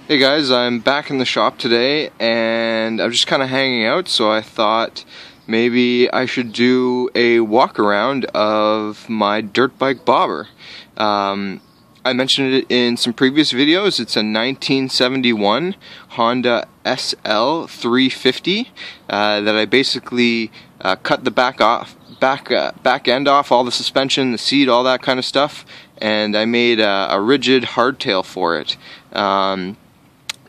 Hey guys, I'm back in the shop today and I'm just kind of hanging out, so I thought maybe I should do a walk around of my dirt bike bobber. I mentioned it in some previous videos. It's a 1971 Honda SL 350 that I basically cut the back end off, all the suspension, the seat, all that kind of stuff, and I made a rigid hardtail for it.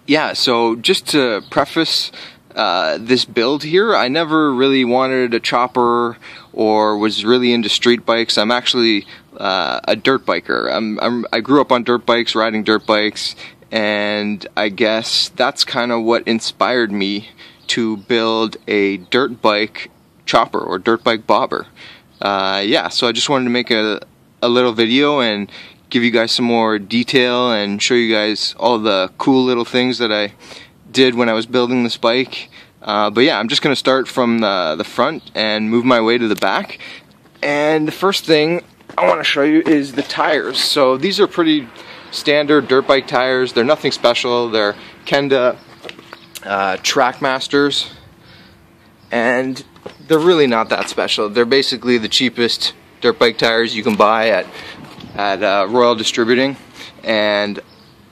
Yeah, so just to preface this build here, I never really wanted a chopper or was really into street bikes. I'm actually a dirt biker. I grew up on dirt bikes, riding dirt bikes, and I guess that's kind of what inspired me to build a dirt bike chopper or dirt bike bobber. Yeah, so I just wanted to make a little video and give you guys some more detail and show you guys all the cool little things that I did when I was building this bike. But yeah, I'm just going to start from the front and move my way to the back. And the first thing I want to show you is the tires. So these are pretty standard dirt bike tires. They're nothing special. They're Kenda Trackmasters, and they're really not that special. They're basically the cheapest dirt bike tires you can buy at Royal Distributing, and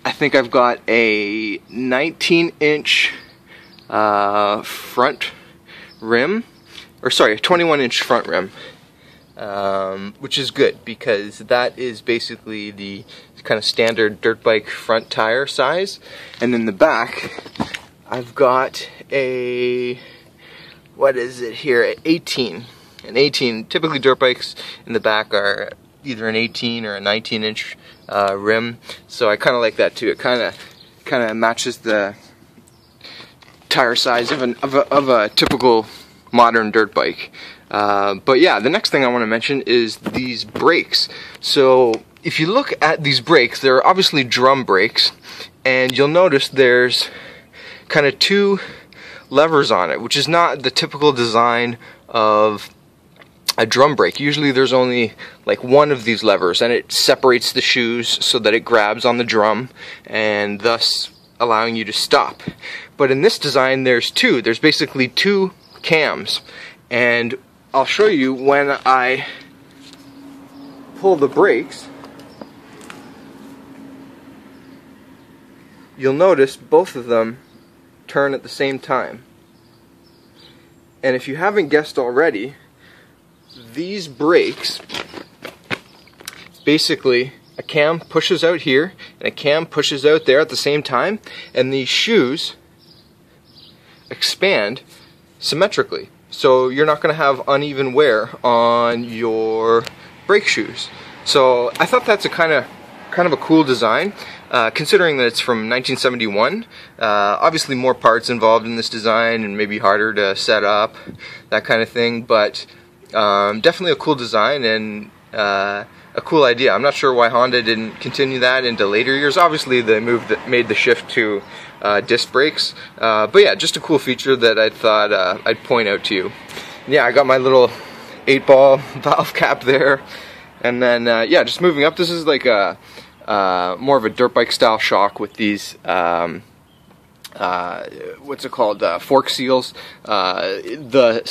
I think I've got a 19-inch front rim, or sorry, a 21-inch front rim, which is good because that is basically the kind of standard dirt bike front tire size. And in the back, I've got a, what is it here, an 18. Typically dirt bikes in the back are either an 18 or a 19-inch rim, so I kind of like that too. It kind of matches the tire size of a typical modern dirt bike. But yeah, the next thing I want to mention is these brakes. So if you look at these brakes, they're obviously drum brakes, and you'll notice there's kind of two levers on it, which is not the typical design of a drum brake. Usually there's only like one of these levers, and it separates the shoes so that it grabs on the drum and thus allowing you to stop. But in this design there's two. There's basically two cams, and I'll show you when I pull the brakes. You'll notice both of them turn at the same time. And if you haven't guessed already, these brakes, basically a cam pushes out here and a cam pushes out there at the same time, and these shoes expand symmetrically, so you're not going to have uneven wear on your brake shoes. So I thought that's a kind of a cool design, considering that it's from 1971. Obviously more parts involved in this design and maybe harder to set up, that kind of thing, but definitely a cool design and a cool idea. I'm not sure why Honda didn't continue that into later years. Obviously they made the shift to disc brakes, but yeah, just a cool feature that I thought I'd point out to you. Yeah, I got my little 8-ball valve cap there, and then yeah, just moving up. This is like a more of a dirt bike style shock with these what's it called, fork seals. The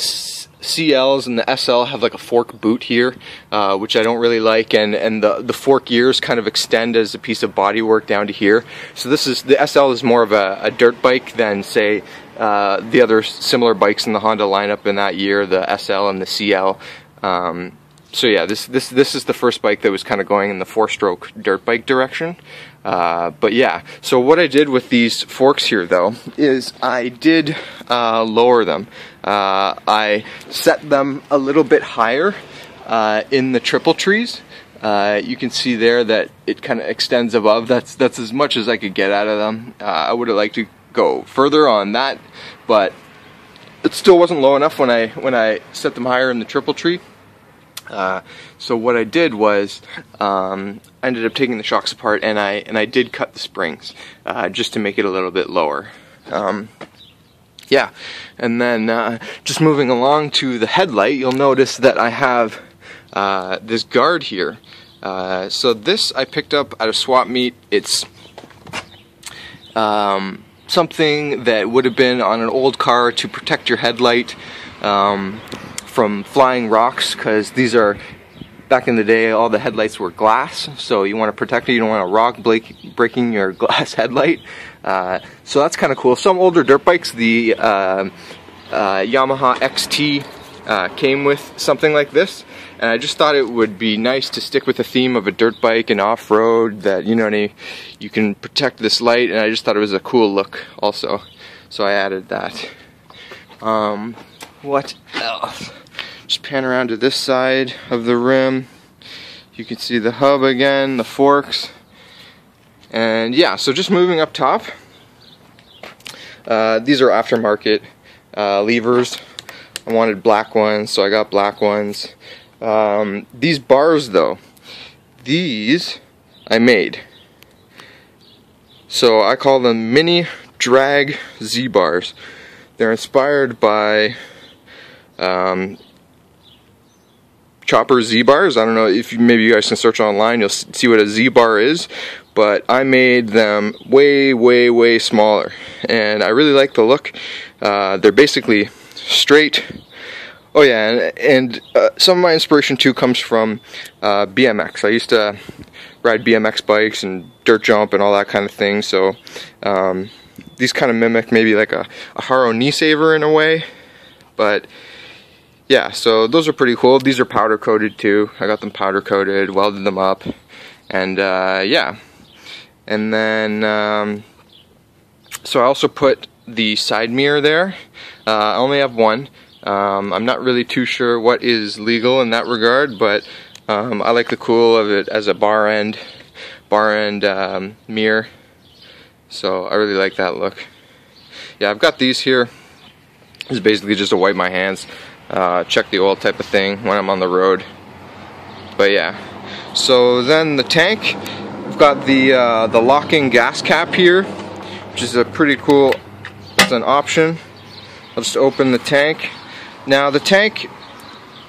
CLs and the SL have like a fork boot here, which I don't really like, and the fork ears kind of extend as a piece of bodywork down to here. So the SL is more of a dirt bike than, say, the other similar bikes in the Honda lineup in that year, the SL and the CL. So yeah, this is the first bike that was kind of going in the 4-stroke dirt bike direction. But yeah, so what I did with these forks here though is I did lower them. I set them a little bit higher in the triple trees. You can see there that it kind of extends above. That's as much as I could get out of them. I would have liked to go further on that, but it still wasn't low enough when I set them higher in the triple tree. So what I did was I ended up taking the shocks apart, and I did cut the springs just to make it a little bit lower. Yeah, and then just moving along to the headlight, you'll notice that I have this guard here. So this I picked up at a swap meet. It's something that would have been on an old car to protect your headlight from flying rocks, because these are, back in the day, all the headlights were glass, so you want to protect it. You don't want a rock breaking your glass headlight. So that's kind of cool. Some older dirt bikes, the Yamaha XT came with something like this, and I just thought it would be nice to stick with the theme of a dirt bike and off-road, that, you know, you can protect this light, and I just thought it was a cool look also, so I added that. What else? Just pan around to this side of the rim. You can see the hub again, the forks, and yeah, so just moving up top. These are aftermarket levers. I wanted black ones, so I got black ones. These bars though, these I made. So I call them mini drag Z bars. They're inspired by Chopper Z bars. I don't know if maybe you guys can search online, you'll see what a Z bar is, but I made them way smaller, and I really like the look. They're basically straight. Oh yeah, and some of my inspiration too comes from BMX. I used to ride BMX bikes and dirt jump and all that kind of thing, so these kind of mimic maybe like a Haro knee saver in a way, but yeah, so those are pretty cool. These are powder coated too. I got them powder coated, welded them up, and yeah. And then so I also put the side mirror there. I only have one. I'm not really too sure what is legal in that regard, but I like the cool of it as a bar end mirror. So I really like that look. Yeah, I've got these here. This is basically just to wipe my hands, check the oil type of thing when I'm on the road. But yeah, so then the tank, we've got the locking gas cap here, which is a pretty cool, it's an option. I'll just open the tank. Now the tank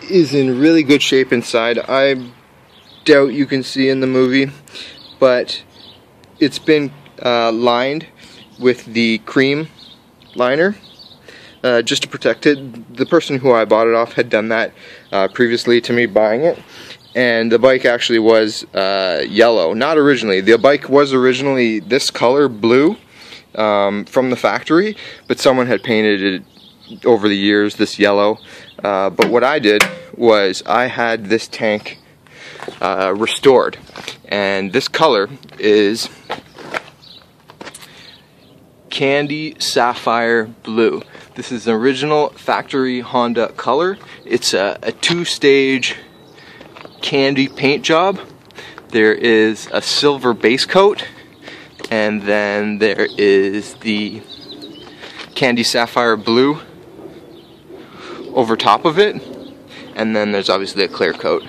is in really good shape inside. I doubt you can see in the movie, but it's been lined with the cream liner just to protect it. The person who I bought it off had done that previously to me buying it, and the bike actually was yellow. Not originally. The bike was originally this color, blue, from the factory, but someone had painted it over the years this yellow. But what I did was I had this tank restored, and this color is Candy Sapphire Blue. This is an original factory Honda color. It's a two-stage candy paint job. There is a silver base coat, and then there is the Candy Sapphire Blue over top of it, and then there's obviously a clear coat.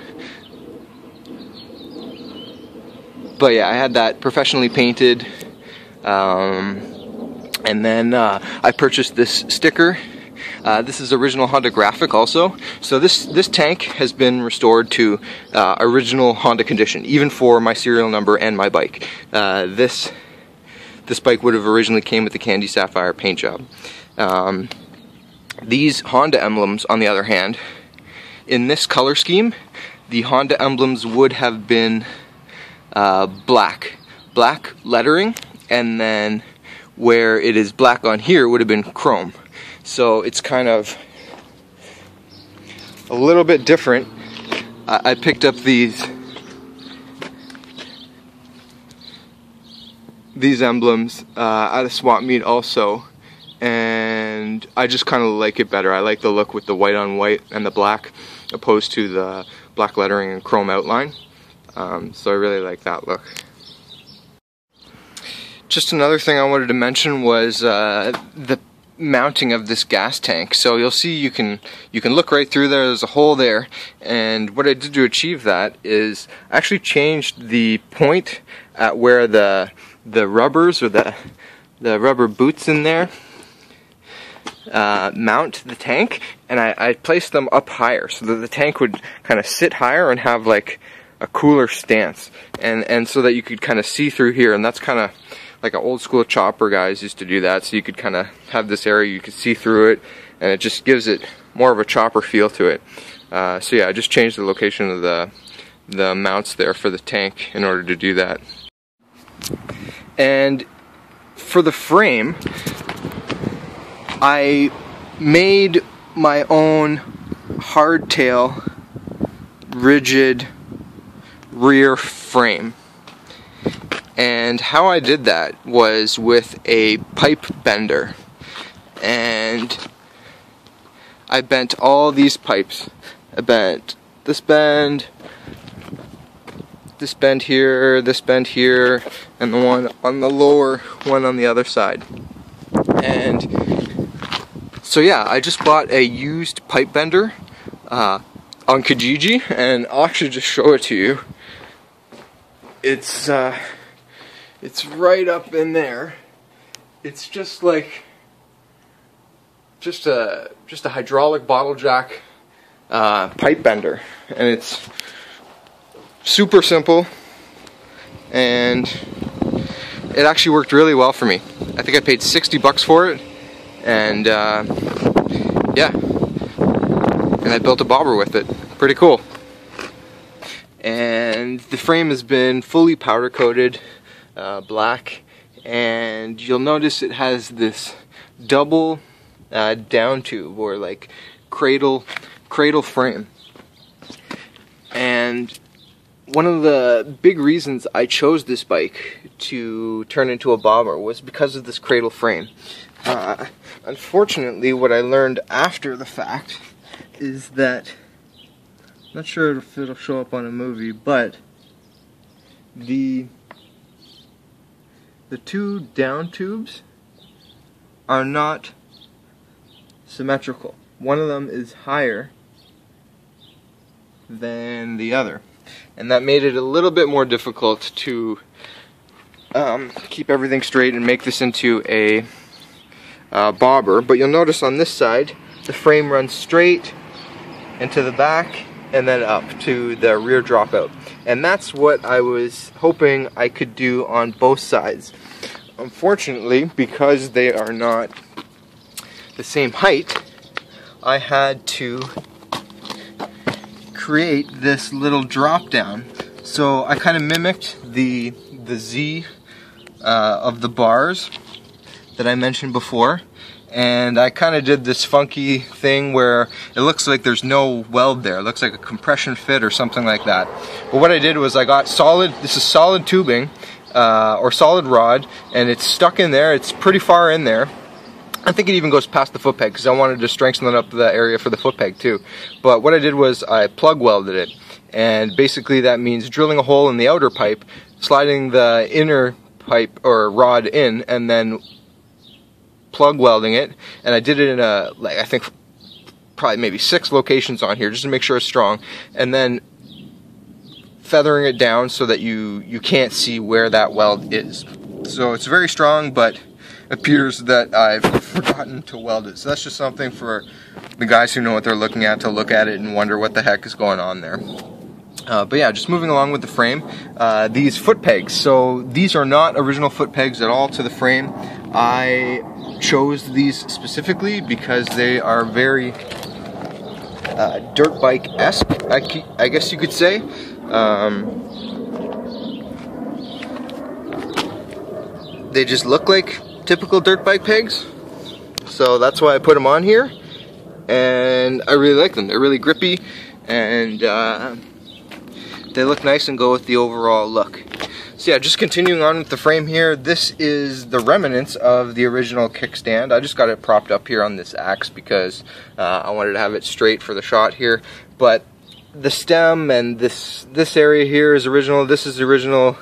But yeah, I had that professionally painted, and then I purchased this sticker. This is original Honda graphic also. So this tank has been restored to original Honda condition, even for my serial number and my bike. This bike would have originally came with the Candy Sapphire paint job. These Honda emblems, on the other hand, in this color scheme, the Honda emblems would have been black lettering, and then where it is black on here would have been chrome. So it's kind of a little bit different. I picked up these emblems at a swap meet also, and I just kind of like it better. I like the look with the white on white and the black, opposed to the black lettering and chrome outline. So I really like that look. Just another thing I wanted to mention was the mounting of this gas tank. So you'll see you can look right through there. There's a hole there, and what I did to achieve that is I actually changed the point at where the rubbers, or the rubber boots in there mount the tank, and I placed them up higher so that the tank would kind of sit higher and have like a cooler stance, and so that you could kind of see through here. And that's kind of like an old school chopper guys used to do that, so you could kind of have this area, you could see through it, and it just gives it more of a chopper feel to it. So yeah, I just changed the location of the mounts there for the tank in order to do that. And for the frame, I made my own hardtail rigid rear frame. And how I did that was with a pipe bender. And I bent all these pipes. I bent this bend here, this bend here, and the one on the lower one on the other side. And so yeah, I just bought a used pipe bender on Kijiji, and I'll actually just show it to you. It's right up in there. It's just like just a hydraulic bottle jack pipe bender, and it's super simple, and it actually worked really well for me. I think I paid $60 for it, and yeah, and I built a bobber with it. Pretty cool. And the frame has been fully powder coated black, and you'll notice it has this double down tube, or like cradle frame. And one of the big reasons I chose this bike to turn into a bobber was because of this cradle frame. Unfortunately, what I learned after the fact is that, I'm not sure if it'll show up on a movie, but the two down tubes are not symmetrical. One of them is higher than the other, and that made it a little bit more difficult to keep everything straight and make this into a bobber. But you'll notice on this side the frame runs straight into the back and then up to the rear dropout, and that's what I was hoping I could do on both sides. Unfortunately, because they are not the same height, I had to create this little drop down. So I kind of mimicked the Z of the bars that I mentioned before, and I kind of did this funky thing where it looks like there's no weld there. It looks like a compression fit or something like that. But what I did was I got this is solid tubing or solid rod, and it's stuck in there. It's pretty far in there. I think it even goes past the foot peg, because I wanted to strengthen up the area for the foot peg too. But what I did was I plug welded it, and basically that means drilling a hole in the outer pipe, sliding the inner pipe or rod in, and then plug welding it. And I did it in I think probably maybe 6 locations on here just to make sure it's strong, and then feathering it down so that you can't see where that weld is. So it's very strong, but appears that I've forgotten to weld it. So that's just something for the guys who know what they're looking at to look at it and wonder what the heck is going on there. But yeah, just moving along with the frame, these foot pegs. So these are not original foot pegs at all to the frame. I chose these specifically because they are very dirt bike-esque, I guess you could say. They just look like typical dirt bike pegs, so that's why I put them on here, and I really like them. They're really grippy, and they look nice and go with the overall look. So yeah, just continuing on with the frame here, this is the remnants of the original kickstand. I just got it propped up here on this axe because I wanted to have it straight for the shot here, but the stem and this area here is original. This is the original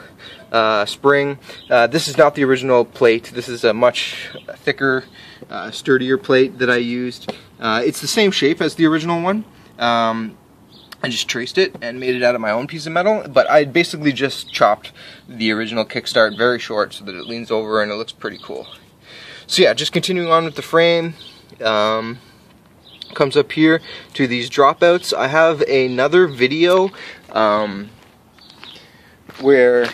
spring. This is not the original plate. This is a much thicker, sturdier plate that I used. It's the same shape as the original one. I just traced it and made it out of my own piece of metal, but I basically just chopped the original kickstart very short so that it leans over and it looks pretty cool. So yeah, just continuing on with the frame. Comes up here to these dropouts. I have another video where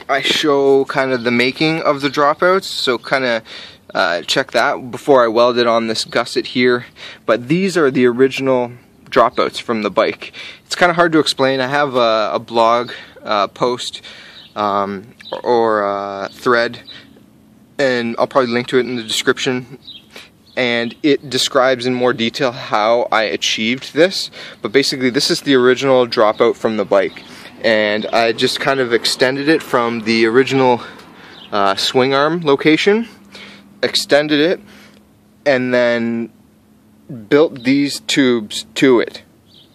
I show kind of the making of the dropouts, so kind of check that before I weld it on this gusset here. But these are the original dropouts from the bike. It's kind of hard to explain. I have a blog post or thread, and I'll probably link to it in the description, and it describes in more detail how I achieved this. But basically this is the original dropout from the bike, and I just kind of extended it from the original swing arm location, extended it, and then built these tubes to it.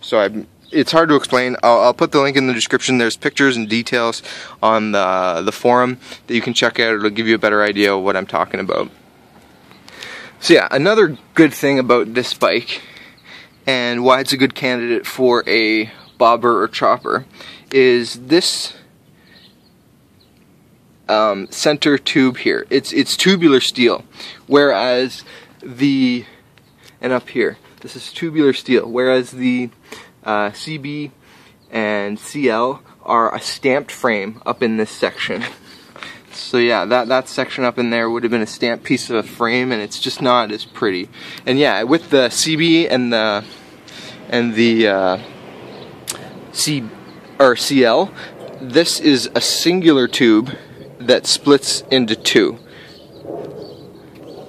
So it's hard to explain. I'll put the link in the description. There's pictures and details on the forum that you can check out. It'll give you a better idea of what I'm talking about. So yeah, another good thing about this bike, and why it's a good candidate for a bobber or chopper, is this center tube here. It's tubular steel, whereas and up here, this is tubular steel, whereas the CB and CL are a stamped frame up in this section. So yeah, that section up in there would have been a stamped piece of a frame, and it's just not as pretty. And yeah, with the CB and the CL, this is a singular tube that splits into two.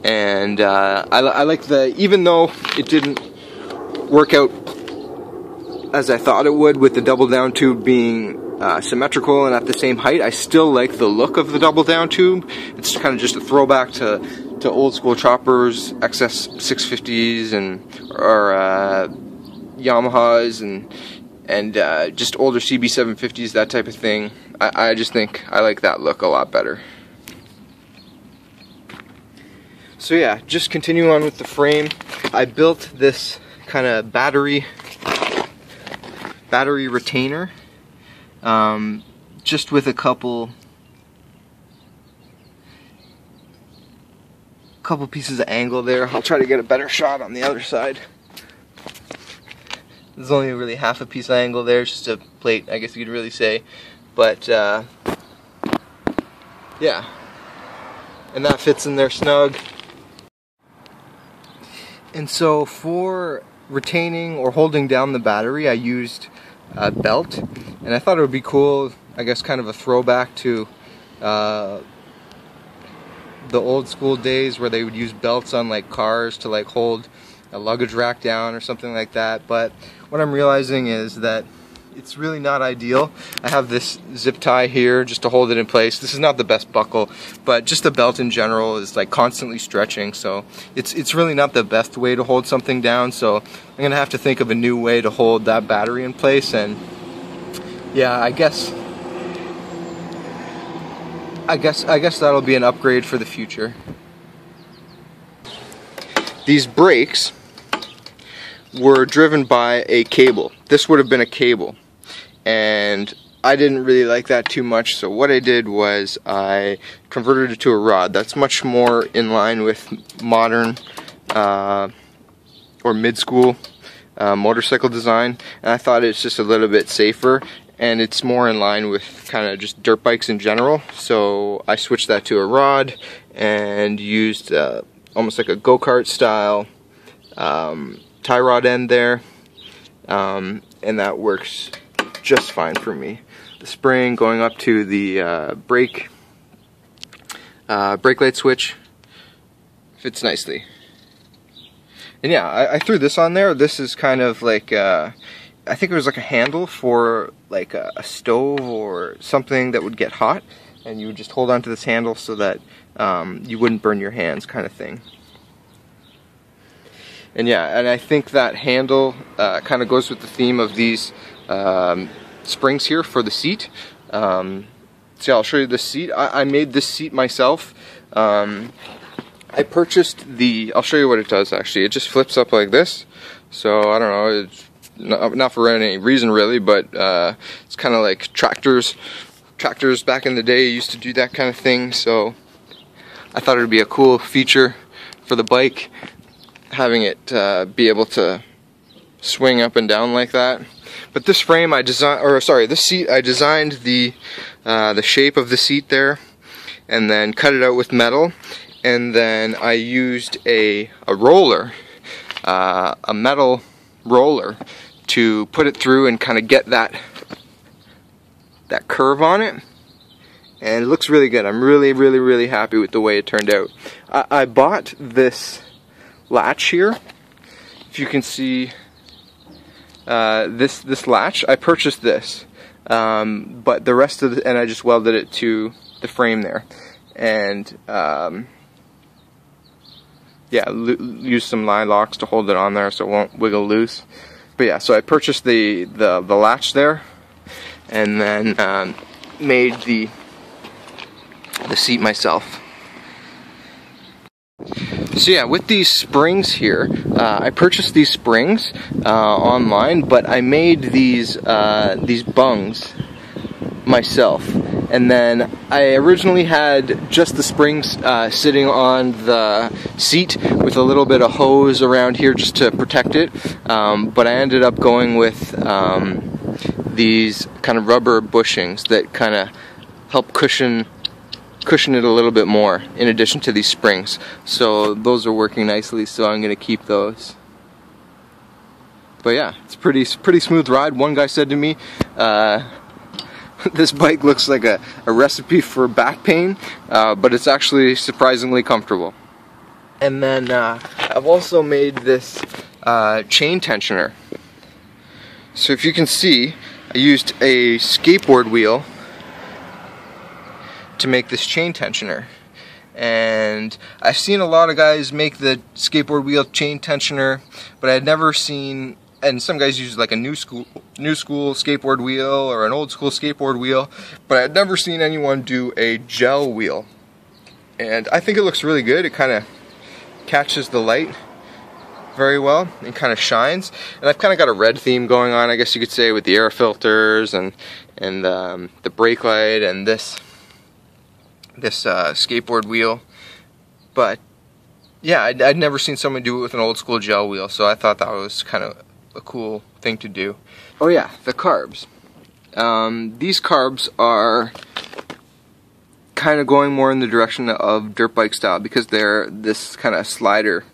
And I like even though it didn't work out as I thought it would with the double down tube being symmetrical and at the same height, I still like the look of the double down tube. It's kind of just a throwback to old school choppers, XS 650s or Yamahas and just older CB 750s, that type of thing. I just think I like that look a lot better. So yeah, just continuing on with the frame, I built this kind of battery retainer, just with a couple pieces of angle there. I'll try to get a better shot on the other side. There's only really half a piece of angle there, just a plate, I guess you could really say. But yeah, and that fits in there snug. And so for retaining or holding down the battery, I used a belt, and I thought it would be cool, I guess kind of a throwback to the old school days where they would use belts on like cars to like hold a luggage rack down or something like that. But what I'm realizing is that it's really not ideal. I have this zip tie here just to hold it in place. This is not the best buckle, but just the belt in general is like constantly stretching, so it's really not the best way to hold something down. So I'm gonna have to think of a new way to hold that battery in place. And yeah, I guess that'll be an upgrade for the future. These brakes were driven by a cable. This would have been a cable, and I didn't really like that too much, so what I did was I converted it to a rod. That's much more in line with modern or mid-school motorcycle design, and I thought it's just a little bit safer, and it's more in line with kind of just dirt bikes in general. So I switched that to a rod and used almost like a go-kart style tie rod end there, and that works just fine for me. The spring going up to the brake light switch fits nicely. And yeah, I threw this on there. This is kind of like I think it was like a handle for like a stove or something that would get hot, and you would just hold on to this handle so that you wouldn't burn your hands, kind of thing. And yeah, and I think that handle kind of goes with the theme of these springs here for the seat. So yeah, I'll show you the seat. I made this seat myself. I purchased I'll show you what it does actually. It just flips up like this. So I don't know, it's not for any reason really, but it's kind of like tractors back in the day used to do that kind of thing. So I thought it would be a cool feature for the bike, having it be able to swing up and down like that. But this frame I designed, or sorry, this seat I designed the shape of the seat there, and then cut it out with metal, and then I used a roller, a metal roller, to put it through and kind of get that curve on it. And it looks really good. I'm really happy with the way it turned out. I bought this latch here. If you can see this latch, I purchased this, but the rest of and I just welded it to the frame there, and yeah, use some line locks to hold it on there so it won't wiggle loose. But yeah, so I purchased the latch there, and then made the seat myself. So yeah, with these springs here, I purchased these springs online, but I made these bungs myself. And then I originally had just the springs sitting on the seat with a little bit of hose around here just to protect it, but I ended up going with these kind of rubber bushings that kind of help cushion it a little bit more, in addition to these springs. So those are working nicely, so I'm going to keep those. But yeah, it's pretty smooth ride. One guy said to me, this bike looks like a recipe for back pain, but it's actually surprisingly comfortable. And then I've also made this chain tensioner. So if you can see, I used a skateboard wheel to make this chain tensioner, and I've seen a lot of guys make the skateboard wheel chain tensioner, but I had never seen, and some guys use like a new school skateboard wheel or an old school skateboard wheel, but I had never seen anyone do a gel wheel, and I think it looks really good. It kind of catches the light very well and kind of shines, and I've kind of got a red theme going on, I guess you could say, with the air filters and the brake light and this skateboard wheel. But yeah, I'd never seen someone do it with an old school gel wheel, so I thought that was kind of a cool thing to do. Oh yeah, the carbs. These carbs are kind of going more in the direction of dirt bike style because they're this kind of slider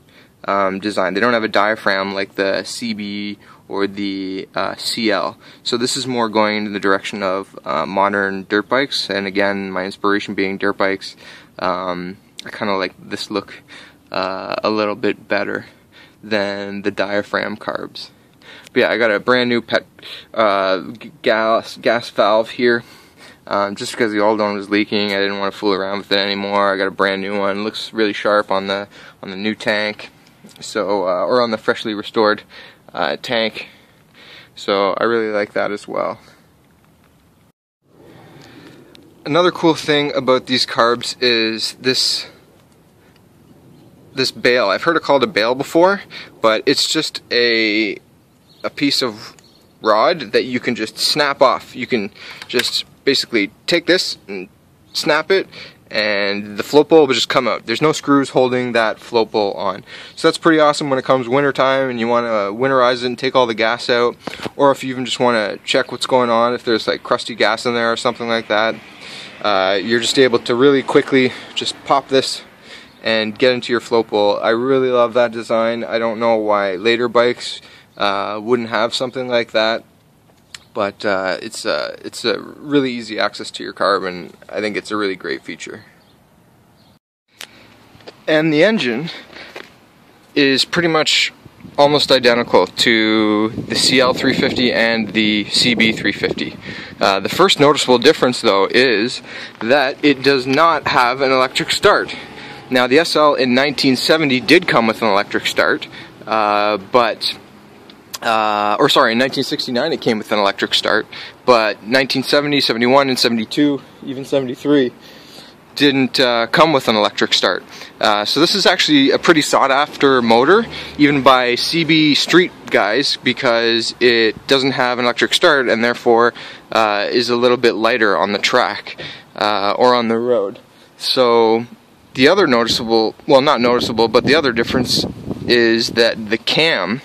design. They don't have a diaphragm like the CB or the CL. So this is more going in the direction of modern dirt bikes, and again, my inspiration being dirt bikes. I kind of like this look a little bit better than the diaphragm carbs. But yeah, I got a brand new gas valve here. Just because the old one was leaking, I didn't want to fool around with it anymore. I got a brand new one. It looks really sharp on the new tank, so or on the freshly restored tank. So I really like that as well. Another cool thing about these carbs is this bail. I've heard it called a bail before, but it's just a piece of rod that you can just snap off. You can just basically take this and snap it, and the float bowl will just come out. There's no screws holding that float bowl on. So that's pretty awesome when it comes winter time and you want to winterize it and take all the gas out, or if you even just want to check what's going on, if there's like crusty gas in there or something like that. You're just able to really quickly just pop this and get into your float bowl. I really love that design. I don't know why later bikes wouldn't have something like that, but it's a really easy access to your carb, and I think it's a really great feature. And the engine is pretty much almost identical to the CL350 and the CB350. The first noticeable difference, though, is that it does not have an electric start. Now, the SL in 1970 did come with an electric start, or sorry, in 1969 it came with an electric start, but 1970, 71, and 72, even 73, didn't come with an electric start. So this is actually a pretty sought after motor, even by CB street guys, because it doesn't have an electric start and therefore is a little bit lighter on the track or on the road. So the other noticeable, well, not noticeable, but the other difference is that the cam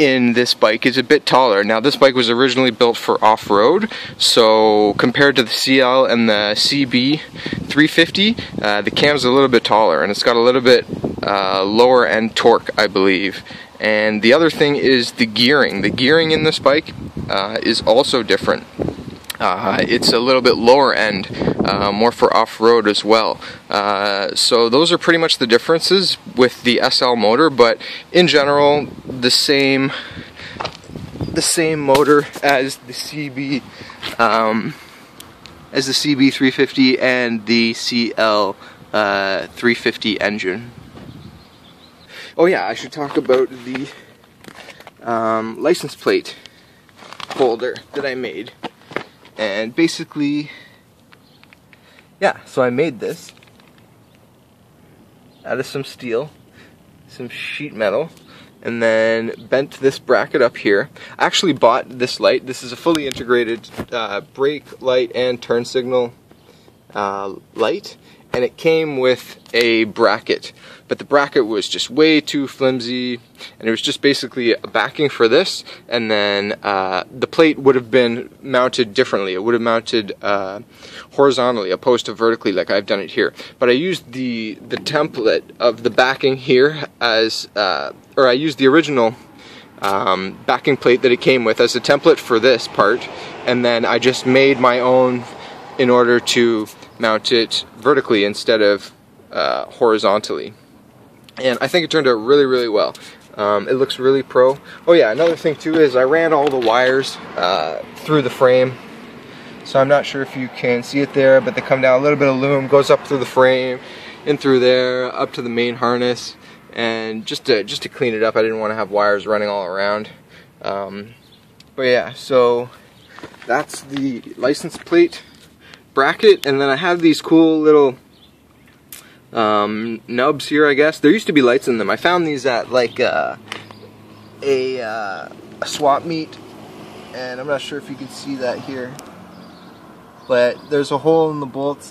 in this bike is a bit taller. Now this bike was originally built for off-road, so compared to the CL and the CB 350, the cam's a little bit taller, and it's got a little bit lower end torque, I believe. And the other thing is the gearing. The gearing in this bike is also different. It's a little bit lower end, more for off-road as well. So those are pretty much the differences with the SL motor, but in general, the same motor as the CB, 350 and the CL 350 engine. Oh yeah, I should talk about the license plate holder that I made. And basically, yeah, so I made this out of some steel, some sheet metal, and then bent this bracket up here. I actually bought this light. This is a fully integrated brake light and turn signal light, and it came with a bracket, but the bracket was just way too flimsy, and it was just basically a backing for this, and then the plate would have been mounted differently. It would have mounted horizontally opposed to vertically like I've done it here. But I used the template of the backing here as, or I used the original backing plate that it came with as a template for this part, and then I just made my own in order to mount it vertically instead of horizontally. And I think it turned out really, really well. It looks really pro. Oh yeah, another thing too is I ran all the wires through the frame. So I'm not sure if you can see it there, but they come down, a little bit of loom goes up through the frame, in through there, up to the main harness. And just to clean it up, I didn't want to have wires running all around. But yeah, so that's the license plate bracket, and then I have these cool little nubs here, I guess. There used to be lights in them. I found these at like a swap meet, and I'm not sure if you can see that here, but there's a hole in the bolts.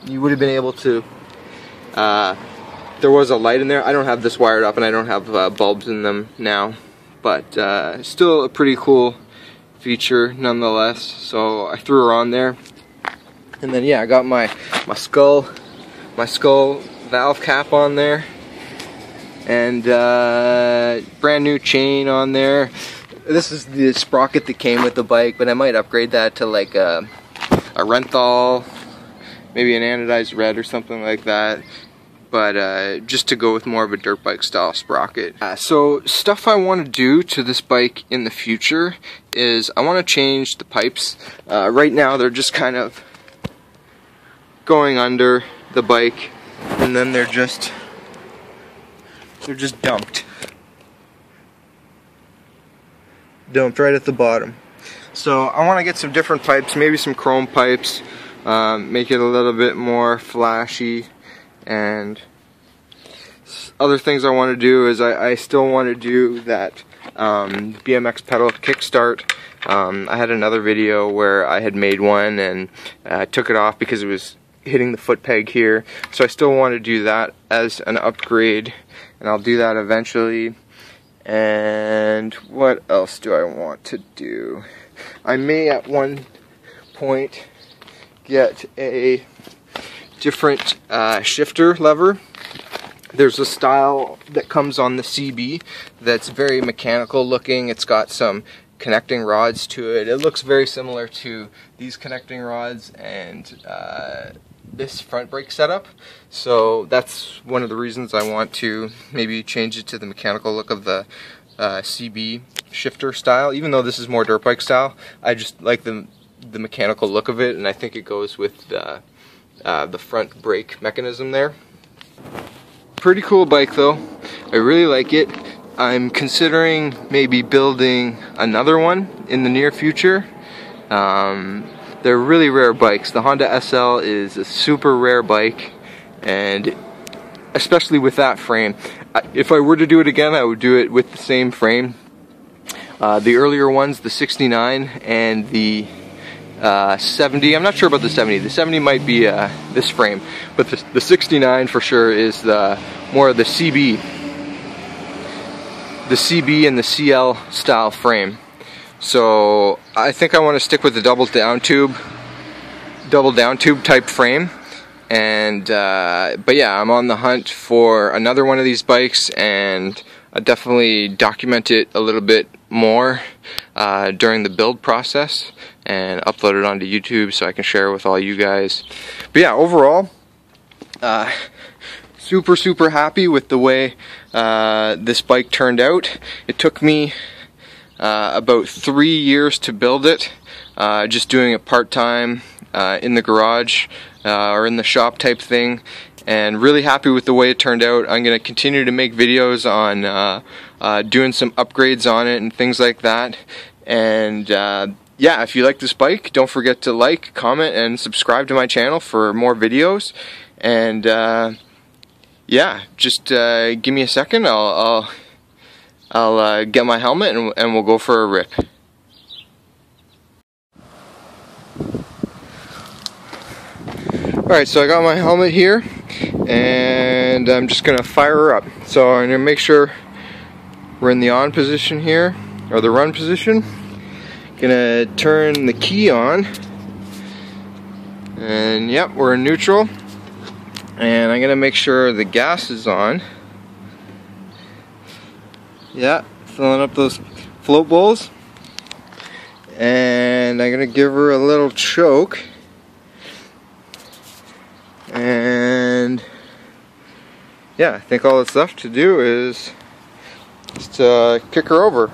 You would have been able to, there was a light in there. I don't have this wired up, and I don't have bulbs in them now, but still a pretty cool feature nonetheless. So I threw her on there. And then yeah, I got my skull valve cap on there, and brand new chain on there. This is the sprocket that came with the bike, but I might upgrade that to like a Renthal, maybe an anodized red or something like that. But just to go with more of a dirt bike style sprocket. So stuff I want to do to this bike in the future is I want to change the pipes. Right now they're just kind of going under the bike, and then they're just dumped right at the bottom. So I want to get some different pipes, maybe some chrome pipes, make it a little bit more flashy. And other things I want to do is I still want to do that BMX pedal kickstart. I had another video where I had made one and took it off because it was hitting the foot peg here, so I still want to do that as an upgrade, and I'll do that eventually. And what else do I want to do? I may at one point get a different shifter lever. There's a style that comes on the CB that's very mechanical looking. It's got some connecting rods to it. It looks very similar to these connecting rods and this front brake setup. So that's one of the reasons I want to maybe change it to the mechanical look of the CB shifter style. Even though this is more dirt bike style, I just like the mechanical look of it, and I think it goes with the front brake mechanism there. Pretty cool bike though. I really like it. I'm considering maybe building another one in the near future. They're really rare bikes. The Honda SL is a super rare bike, and especially with that frame. If I were to do it again, I would do it with the same frame. The earlier ones, the 69 and the 70, I'm not sure about the 70. The 70 might be this frame, but the 69 for sure is more of the CB the CB and the CL style frame. So I think I want to stick with the double down tube type frame. And but yeah, I'm on the hunt for another one of these bikes, and I'll definitely document it a little bit more during the build process and upload it onto YouTube so I can share it with all you guys. But yeah, overall, super happy with the way this bike turned out. It took me about 3 years to build it, just doing it part-time in the garage or in the shop type thing, and really happy with the way it turned out. I'm going to continue to make videos on doing some upgrades on it and things like that. And yeah, if you like this bike, don't forget to like, comment, and subscribe to my channel for more videos. And yeah, just give me a second. I'll get my helmet and we'll go for a rip. Alright, so I got my helmet here, and I'm just going to fire her up. So I'm going to make sure we're in the on position here, or the run position. Going to turn the key on, and yep, we're in neutral. And I'm going to make sure the gas is on. Yeah, filling up those float bowls. And I'm going to give her a little choke. And yeah, I think all that's left to do is just kick her over.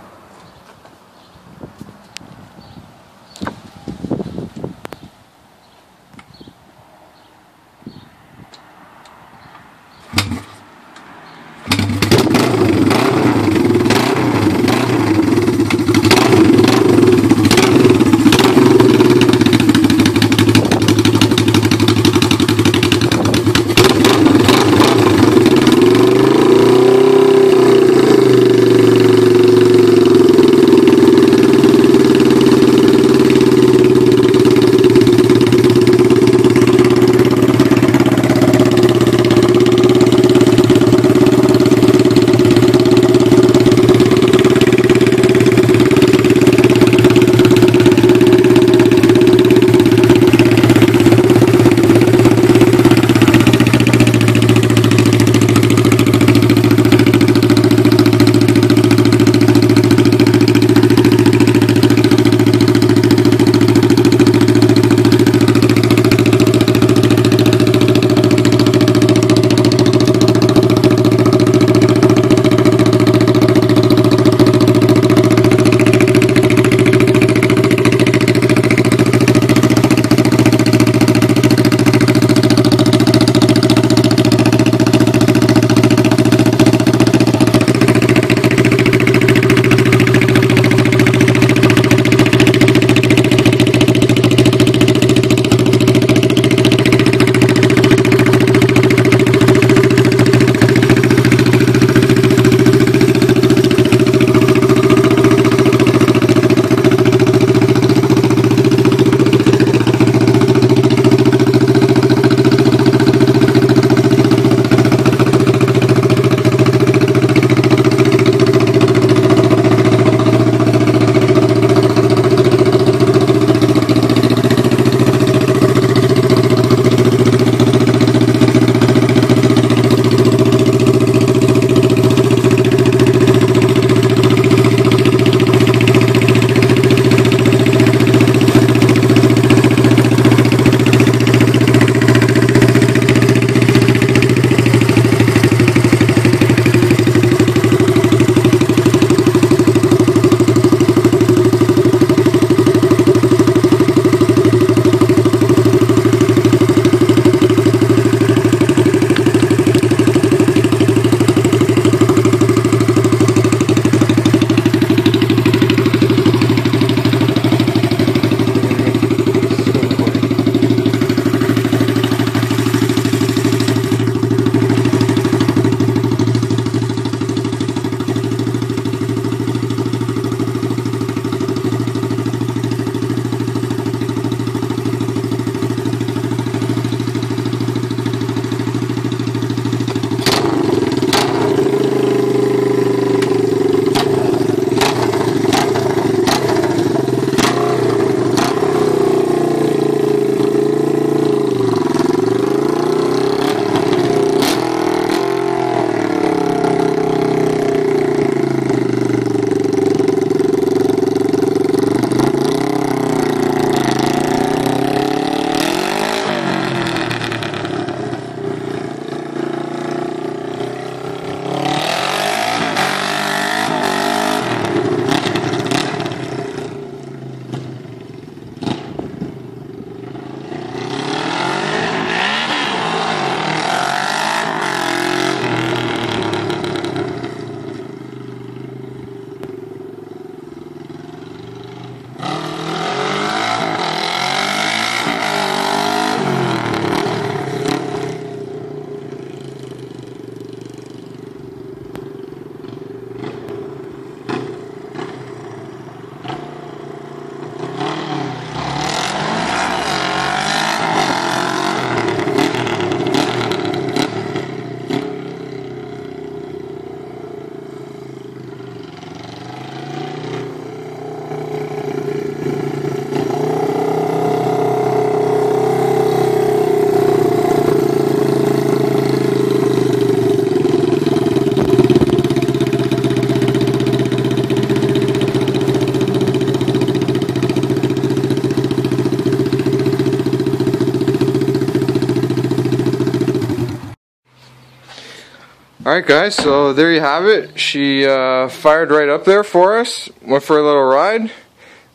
Alright guys, so there you have it. She fired right up there for us. Went for a little ride.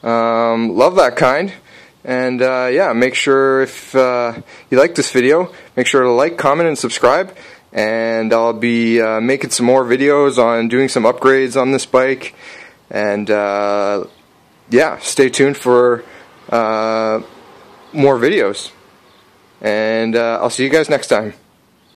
Love that kind. And yeah, make sure if you like this video, make sure to like, comment, and subscribe. And I'll be making some more videos on doing some upgrades on this bike. And yeah, stay tuned for more videos. And I'll see you guys next time.